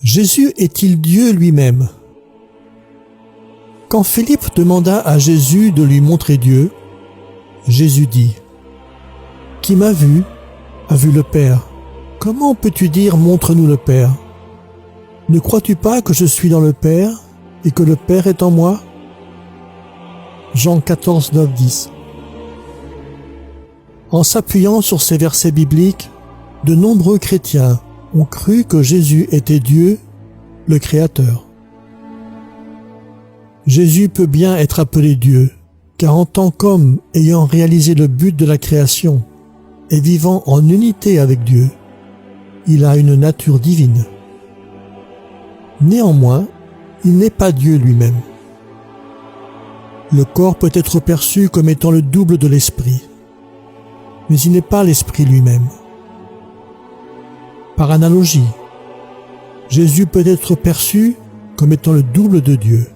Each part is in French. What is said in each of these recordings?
Jésus est-il Dieu lui-même? Quand Philippe demanda à Jésus de lui montrer Dieu, Jésus dit « Qui m'a vu, a vu le Père. Comment peux-tu dire « Montre-nous le Père » ? Ne crois-tu pas que je suis dans le Père et que le Père est en moi » Jean 14, 9, 10. En s'appuyant sur ces versets bibliques, de nombreux chrétiens ont cru que Jésus était Dieu, le Créateur. Jésus peut bien être appelé Dieu, car en tant qu'homme ayant réalisé le but de la création et vivant en unité avec Dieu, il a une nature divine. Néanmoins, il n'est pas Dieu lui-même. Le corps peut être perçu comme étant le double de l'esprit, mais il n'est pas l'esprit lui-même. Par analogie, Jésus peut être perçu comme étant le double de Dieu,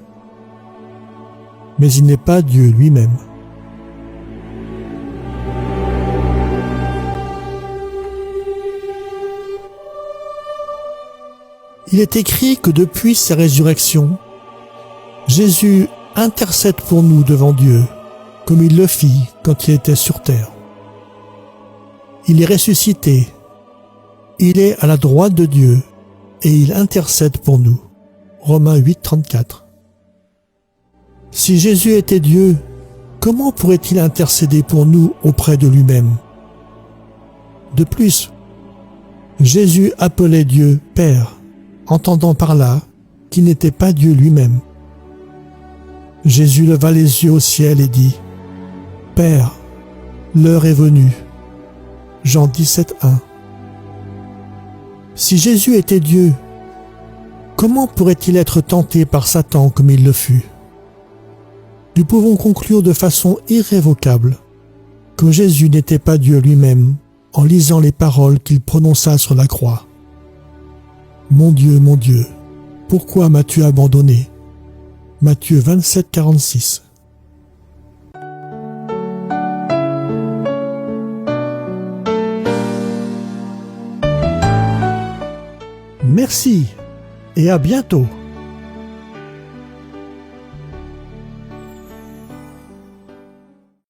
mais il n'est pas Dieu lui-même. Il est écrit que depuis sa résurrection, Jésus intercède pour nous devant Dieu, comme il le fit quand il était sur terre. Il est ressuscité, il est à la droite de Dieu et il intercède pour nous. Romains 8, 34. Si Jésus était Dieu, comment pourrait-il intercéder pour nous auprès de lui-même? De plus, Jésus appelait Dieu Père, entendant par là qu'il n'était pas Dieu lui-même. Jésus leva les yeux au ciel et dit « Père, l'heure est venue. » Jean 17, 1. Si Jésus était Dieu, comment pourrait-il être tenté par Satan comme il le fut? Nous pouvons conclure de façon irrévocable que Jésus n'était pas Dieu lui-même en lisant les paroles qu'il prononça sur la croix. « Mon Dieu, pourquoi m'as-tu abandonné » Matthieu 27, 46. Merci et à bientôt.